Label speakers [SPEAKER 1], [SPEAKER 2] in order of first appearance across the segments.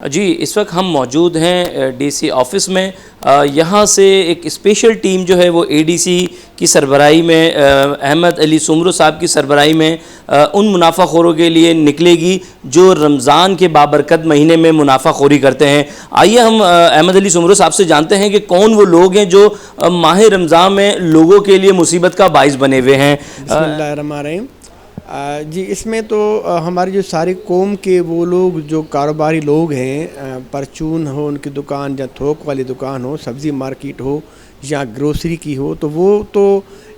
[SPEAKER 1] जी, इस वक्त हम मौजूद हैं डीसी ऑफिस में। यहाँ से एक स्पेशल टीम जो है वो एडीसी की सरबराही में अहमद अली सुमरो साहब की सरबराही में उन मुनाफाखोरों के लिए निकलेगी जो रमज़ान के बाबरकत महीने में मुनाफाखोरी करते हैं। आइए हम अहमद अली सुमरो साहब से जानते हैं कि कौन वो लोग हैं जो माह रमज़ान में लोगों के लिए मुसीबत का बाइस बने हुए हैं।
[SPEAKER 2] बिस्मिल्लाहिर्रहमानिर्रहीम। जी, इसमें तो हमारी जो सारी कौम के वो लोग जो कारोबारी लोग हैं, परचून हो उनकी दुकान या थोक वाली दुकान हो, सब्ज़ी मार्केट हो या ग्रोसरी की हो, तो वो तो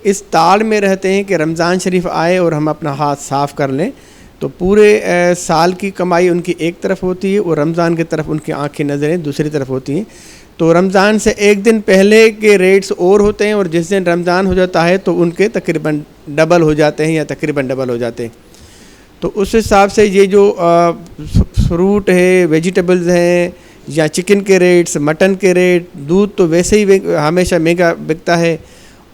[SPEAKER 2] इस ताल में रहते हैं कि रमज़ान शरीफ आए और हम अपना हाथ साफ़ कर लें। तो पूरे साल की कमाई उनकी एक तरफ होती है और रमज़ान की तरफ उनकी आंखें नज़रें दूसरी तरफ होती हैं। तो रमज़ान से एक दिन पहले के रेट्स और होते हैं और जिस दिन रमज़ान हो जाता है तो उनके तकरीबन डबल हो जाते हैं या तकरीबन डबल हो जाते हैं। तो उस हिसाब से ये जो फ्रूट है, वेजिटेबल्स हैं या चिकन के रेट्स, मटन के रेट, दूध तो वैसे ही हमेशा महंगा बिकता है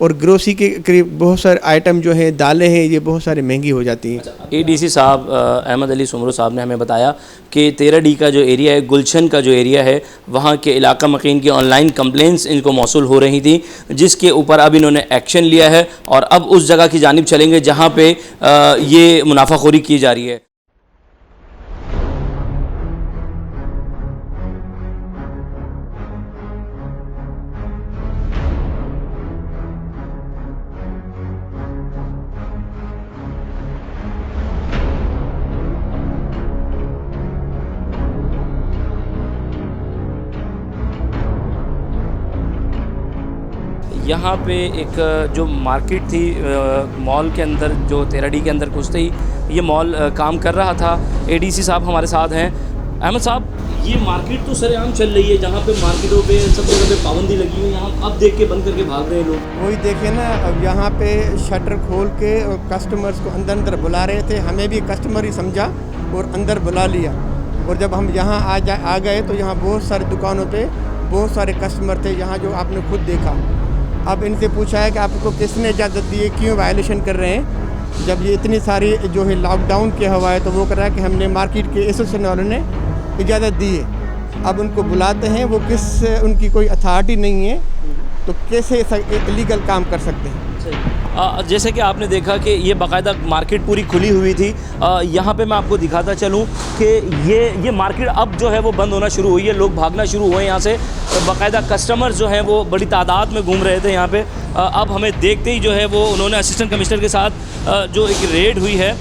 [SPEAKER 2] और ग्रोसरी के करीब बहुत सारे आइटम जो हैं, दालें हैं, ये बहुत सारी महंगी हो जाती हैं।
[SPEAKER 1] एडीसी साहब अहमद अली सुमरो साहब ने हमें बताया कि 13D का जो एरिया है, गुलशन का जो एरिया है, वहाँ के इलाका मकीन की ऑनलाइन कंप्लेंट्स इनको मौसूल हो रही थी, जिसके ऊपर अब इन्होंने एक्शन लिया है और अब उस जगह की जानिब चलेंगे जहाँ पे ये मुनाफाखोरी की जा रही है। यहाँ पे एक जो मार्केट थी मॉल के अंदर, जो 13D के अंदर घुसते ही ये मॉल काम कर रहा था। एडीसी साहब हमारे साथ हैं। अहमद साहब, ये मार्केट तो सरेआम चल रही है, जहाँ पे मार्केटों पे सब जगह पे पाबंदी लगी हुई है, यहाँ अब देख के बंद करके भाग रहे हैं लोग।
[SPEAKER 2] वही देखे ना, अब यहाँ पे शटर खोल के और कस्टमर्स को अंदर अंदर बुला रहे थे। हमें भी कस्टमर ही समझा और अंदर बुला लिया। और जब हम यहाँ आ गए तो यहाँ बहुत सारी दुकानों पे बहुत सारे कस्टमर थे, यहाँ जो आपने खुद देखा। अब इनसे पूछा है कि आपको किसने इजाज़त दी है, क्यों वायलेशन कर रहे हैं, जब ये इतनी सारी जो है लॉकडाउन के हवा है। तो वो कर रहा है कि हमने मार्केट के एसोसिएशन वालों ने इजाज़त दी है। अब उनको बुलाते हैं, वो उनकी कोई अथॉरिटी नहीं है, तो कैसे इलीगल काम कर सकते हैं।
[SPEAKER 1] जैसे कि आपने देखा कि ये बाकायदा मार्केट पूरी खुली हुई थी। यहाँ पे मैं आपको दिखाता चलूँ कि ये मार्केट अब जो है वो बंद होना शुरू हुई है, लोग भागना शुरू हुए यहाँ से। बाकायदा कस्टमर्स जो हैं वो बड़ी तादाद में घूम रहे थे यहाँ पे। अब हमें देखते ही जो है वो उन्होंने असिस्टेंट कमिश्नर के साथ जो एक रेड हुई है,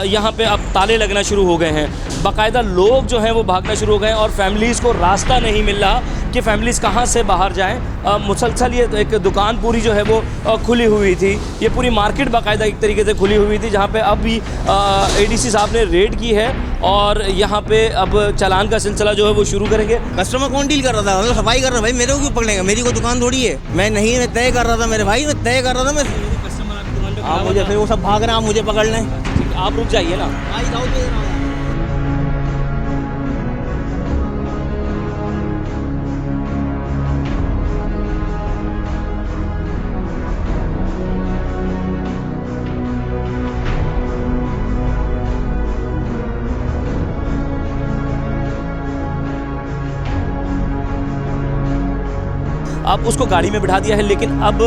[SPEAKER 1] यहाँ पे अब ताले लगना शुरू हो गए हैं। बाकायदा लोग जो हैं वो भागना शुरू हो गए हैं और फैमिलीज़ को रास्ता नहीं मिल रहा कि फैमिलीज़ कहाँ से बाहर जाएं। मुसलसल ये एक दुकान पूरी जो है वो खुली हुई थी, ये पूरी मार्केट बाकायदा एक तरीके से खुली हुई थी, जहाँ पे अब भी एडीसी साहब ने रेड की है और यहाँ पे अब चालान का सिलसिला जो है वो शुरू करेंगे।
[SPEAKER 3] कस्टमर कौन डील कर रहा था? मतलब सफाई कर रहा, भाई मेरे को क्यों पकड़ेगा? मेरी कोई दुकान थोड़ी है। मैं तय कर रहा था मेरे भाई, मैं तय कर रहा था। मैं
[SPEAKER 1] कस्टमर आपकी दुकान पे
[SPEAKER 3] आप मुझे फिर वो सब भाग रहे हैं, आप मुझे पकड़ लें।
[SPEAKER 1] आप रुक जाइए ना। अब उसको गाड़ी में बिठा दिया है, लेकिन अब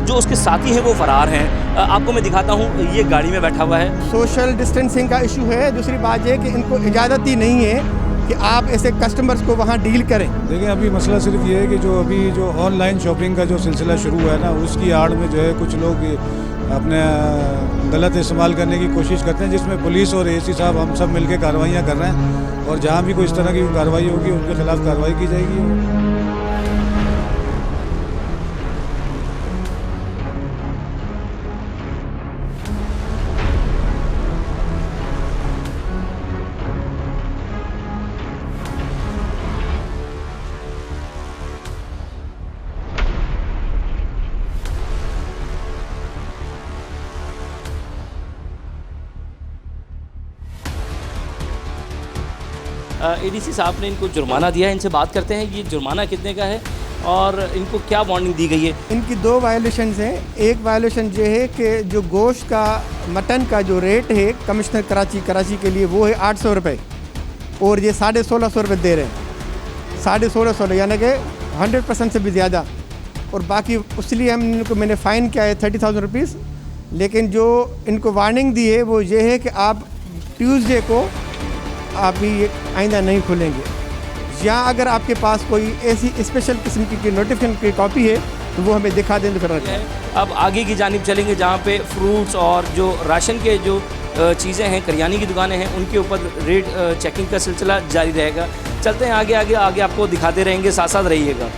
[SPEAKER 1] जो उसके साथी हैं वो फरार हैं। आपको मैं दिखाता हूँ, ये गाड़ी में बैठा हुआ है।
[SPEAKER 2] सोशल डिस्टेंसिंग का इशू है। दूसरी बात ये कि इनको इजाज़त ही नहीं है कि आप ऐसे कस्टमर्स को वहाँ डील करें।
[SPEAKER 4] देखिए, अभी मसला सिर्फ ये है कि जो ऑनलाइन शॉपिंग का जो सिलसिला शुरू हुआ है ना, उसकी आड़ में जो है कुछ लोग अपने गलत इस्तेमाल करने की कोशिश करते हैं, जिसमें पुलिस और एसी साहब हम सब मिलकर कार्रवाइयाँ कर रहे हैं और जहाँ भी कोई इस तरह की कार्रवाई होगी उनके खिलाफ कार्रवाई की जाएगी।
[SPEAKER 1] एडीसी साहब ने इनको जुर्माना दिया है, इनसे बात करते हैं ये जुर्माना कितने का है और इनको क्या वार्निंग दी गई है।
[SPEAKER 2] इनकी दो वायलेशंस हैं। एक वायलेशन ये है कि जो गोश्त का, मटन का जो रेट है कमिश्नर कराची के लिए वो है 800 रुपये और ये 1650 रुपये दे रहे हैं। 1650 यानी कि 100% से भी ज़्यादा। और बाकी इसलिए हम इनको मैंने फ़ाइन किया है 30,000 रुपीज़। लेकिन जो इनको वार्निंग दी है वो ये है कि आप ट्यूसडे को आप ये आइंदा नहीं खोलेंगे, या अगर आपके पास कोई ऐसी स्पेशल किस्म की नोटिफिकेशन की कॉपी है तो वो हमें दिखा दें तो फिर
[SPEAKER 1] अब आगे की जानिब चलेंगे जहाँ पे फ्रूट्स और जो राशन के जो चीज़ें हैं, करियाने की दुकानें हैं, उनके ऊपर रेट चेकिंग का सिलसिला जारी रहेगा। चलते हैं आगे आगे आगे आपको दिखाते रहेंगे, साथ साथ रहिएगा।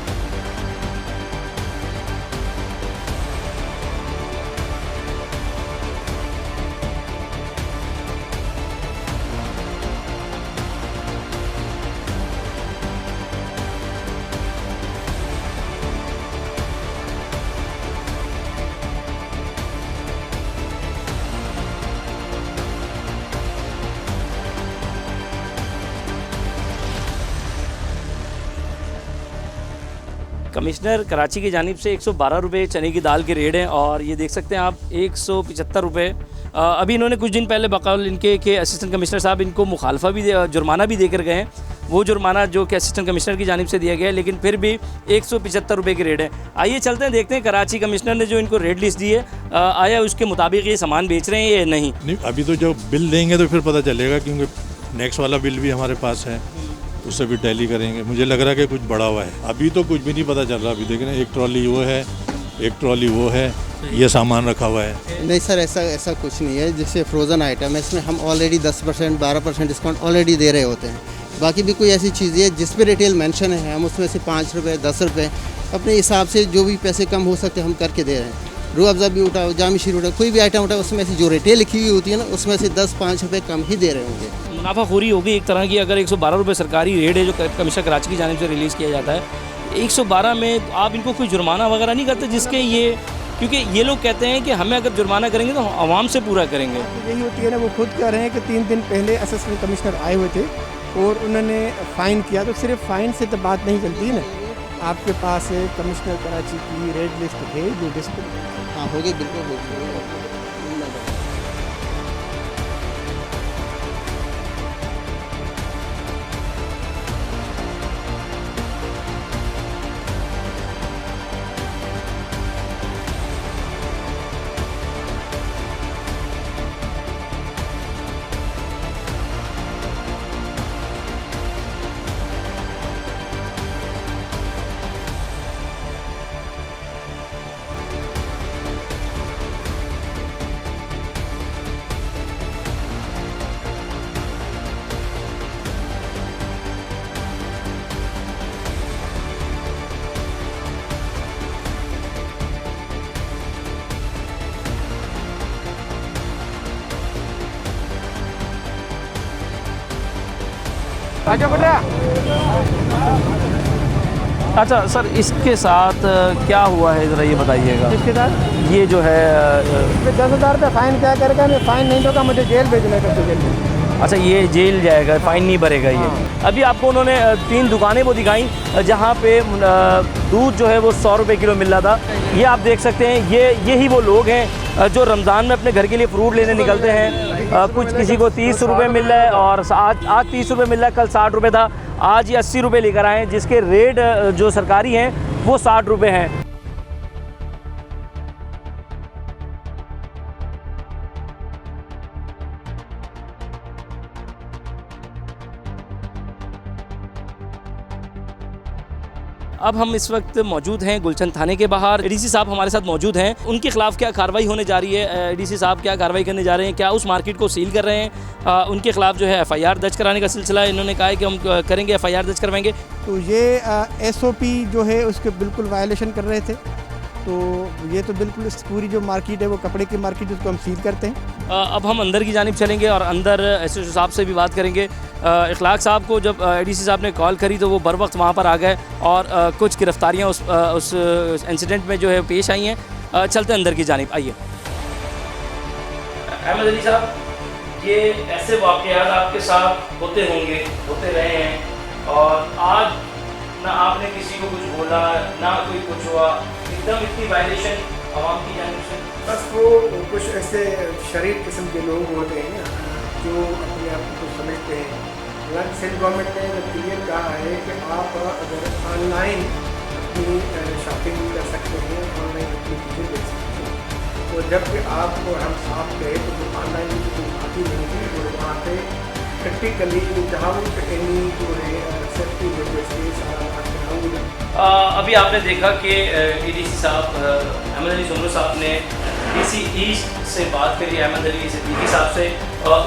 [SPEAKER 1] कमिश्नर कराची की जानिब से 112 रुपये चने की दाल के रेट हैं और ये देख सकते हैं आप 175 रुपये। अभी इन्होंने कुछ दिन पहले बकौल इनके के असिस्टेंट कमिश्नर साहब इनको मुखालफा भी जुर्माना भी देकर गए हैं। वो जुर्माना जो कि असिस्टेंट कमिश्नर की जानिब से दिया गया है, लेकिन फिर भी 175 रुपये के रेट है। आइए चलते हैं, देखते हैं कराची कमिश्नर ने जो इनको रेट लिस्ट दी है, आया उसके मुताबिक ये सामान बेच रहे हैं या नहीं।
[SPEAKER 5] अभी तो जब बिल देंगे तो फिर पता चलेगा, क्योंकि नेक्स्ट वाला बिल भी हमारे पास है, उससे भी टैली करेंगे। मुझे लग रहा है कि कुछ बढ़ा हुआ है, अभी तो कुछ भी नहीं पता चल रहा। अभी देख रहे हैं, एक ट्रॉली वो है, एक ट्रॉली वो है, ये सामान रखा हुआ है।
[SPEAKER 6] नहीं सर, ऐसा कुछ नहीं है। जैसे फ्रोज़न आइटम है, इसमें हम ऑलरेडी 10% 12% डिस्काउंट ऑलरेडी दे रहे होते हैं। बाकी भी कोई ऐसी चीज़ है जिस पे रिटेल मेंशन है, हम उसमें से 5 रुपये 10 रुपये अपने हिसाब से जो भी पैसे कम हो सकते हम करके दे रहे हैं। रूह अफ़ज़ा भी उठाओ, जामी शीर उठाओ, कोई भी आइटम उठाओ, उसमें से जो रिटेल लिखी हुई होती है ना, उसमें से 10-5 रुपये कम ही दे रहे होंगे।
[SPEAKER 1] मुनाफाखोरी होगी एक तरह की। अगर 112 रुपये सरकारी रेट है जो कमिश्नर कराची की जानिब से रिलीज़ किया जाता है, 112 में आप इनको कोई जुर्माना वगैरह नहीं करते जिसके ये, क्योंकि ये लोग कहते हैं कि हमें अगर जुर्माना करेंगे तो आवाम से पूरा करेंगे।
[SPEAKER 2] यही होती है ना, वो खुद कह रहे हैं कि 3 दिन पहले असिस्टेंट कमिश्नर आए हुए थे और उन्होंने फ़ाइन किया। तो सिर्फ फ़ाइन से तो बात नहीं चलती ना, आपके पास कमिश्नर कराची की रेट लिस्ट है जो डिस्प्ले।
[SPEAKER 6] हाँ होगी, बिल्कुल होगी।
[SPEAKER 1] अच्छा सर, इसके साथ क्या हुआ है ज़रा ये बताइएगा।
[SPEAKER 2] इसके साथ
[SPEAKER 1] ये जो है
[SPEAKER 2] 10,000 रुपये फ़ाइन क्या करेगा, मैं फ़ाइन नहीं दूँगा, मुझे जेल भेजना है, तो जेल में।
[SPEAKER 1] अच्छा, ये जेल जाएगा, फ़ाइन नहीं भरेगा ये। अभी आपको उन्होंने 3 दुकानें वो दिखाई जहाँ पे दूध जो है वो 100 रुपये किलो मिल रहा था। ये आप देख सकते हैं, यही वो लोग हैं जो रमज़ान में अपने घर के लिए फ्रूट लेने निकलते हैं। कुछ किसी को 30 रुपये मिल रहा है और आज 30 रुपये मिल रहा है, कल 60 रुपये था, आज ये 80 रुपये लेकर आए हैं, जिसके रेट जो सरकारी हैं वो 60 रुपये हैं। अब हम इस वक्त मौजूद हैं गुलशन थाने के बाहर। एडीसी साहब हमारे साथ मौजूद हैं। उनके खिलाफ क्या कार्रवाई होने जा रही है? एडीसी साहब क्या कार्रवाई करने जा रहे हैं? क्या उस मार्केट को सील कर रहे हैं? उनके खिलाफ जो है एफआईआर दर्ज कराने का सिलसिला इन्होंने कहा है कि हम करेंगे, एफआईआर दर्ज करवाएंगे।
[SPEAKER 2] तो ये एसओपी जो है उसके बिल्कुल वायलेशन कर रहे थे। तो ये तो बिल्कुल पूरी जो मार्केट है वो कपड़े की मार्केट है, उसको हम सील करते हैं।
[SPEAKER 1] अब हम अंदर की जानिब चलेंगे और अंदर एसओ साहब से भी बात करेंगे। इखलाक साहब को जब एडीसी साहब ने कॉल करी तो वो बर वक्त वहाँ पर आ गए और कुछ गिरफ्तारियाँ उस इंसिडेंट में जो है पेश आई हैं। चलते अंदर की जानिब, आइए। अहमद अली साहब, ये ऐसे वाक़यात आपके साथ होते होंगे, होते रहे हैं, और आज ना आपने किसी को कुछ बोला ना कोई कुछ हुआ, एकदम इतनी वायलेशन आवाम की जानिब से।
[SPEAKER 2] बस वो कुछ ऐसे शरीफ किस्म के लोग होते हैं जो अपने आप को समझते हैं हालांकि सिंध गवर्नमेंट ने क्लियर कहा है कि आप अगर ऑनलाइन अपनी शॉपिंग कर सकते हैं, ऑनलाइन अपनी चीज़ें बेच सकते हैं। तो जबकि आपको हम साफ कहें तो ऑनलाइन की कोई बात ही नहीं थी, और वहाँ पे प्रैक्टिकली विदाउट एनी जो है सेफ्टी वजह से सारा ग्राउंड।
[SPEAKER 1] अभी आपने देखा कि एडीसी साहब अहमद अली सुमरू साहब ने डीसी ईस्ट से बात करी, अहमद अली सिद्दीकी साहब से,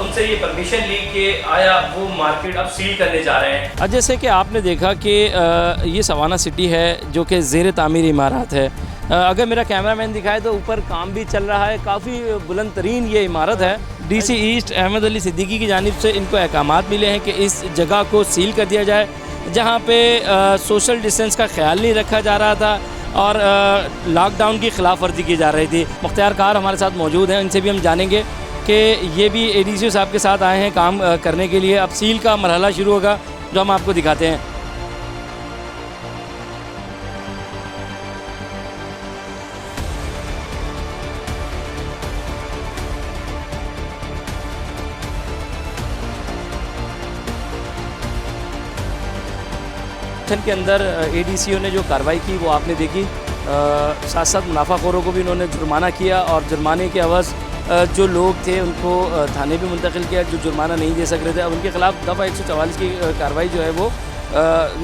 [SPEAKER 1] उनसे ये परमिशन ली कि आया वो मार्केट अब सील करने जा रहे हैं। जैसे कि आपने देखा कि ये सवाना सिटी है जो कि ज़ेर तामीर इमारत है। अगर मेरा कैमरामैन दिखाए तो ऊपर काम भी चल रहा है, काफ़ी बुलंद तरीन ये इमारत है। डीसी ईस्ट अहमद अली सिद्दीकी की जानिब से इनको अहकामात मिले हैं कि इस जगह को सील कर दिया जाए, जहाँ पे सोशल डिस्टेंस का ख्याल नहीं रखा जा रहा था और लॉकडाउन की खिलाफ वर्जी की जा रही थी। मुख्तियार कार हमारे साथ मौजूद हैं, इनसे भी हम जानेंगे कि ये भी एडीसी साहब के साथ आए हैं काम करने के लिए। अब सील का मरहला शुरू होगा जो हम आपको दिखाते हैं। के अंदर एडीसीओ ने जो कार्रवाई की वो आपने देखी, साथ साथ मुनाफाखोरों को भी इन्होंने जुर्माना किया और जुर्माने के अवज़ जो लोग थे उनको थाने भी मुंतकिल किया जो जुर्माना नहीं दे सक रहे थे। अब उनके ख़िलाफ़ दफ़ा 144 की कार्रवाई जो है वो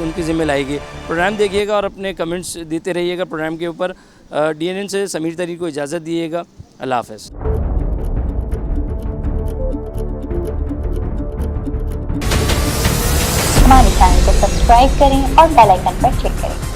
[SPEAKER 1] उनकी ज़िम्मे लाएगी। प्रोग्राम देखिएगा और अपने कमेंट्स देते रहिएगा प्रोग्राम के ऊपर। DNN से समीर तरीन को इजाज़त दिएगा। अल्लाह हाफ़िज़।
[SPEAKER 7] हमारे चैनल को सब्सक्राइब करें और बेल आइकन पर क्लिक करें।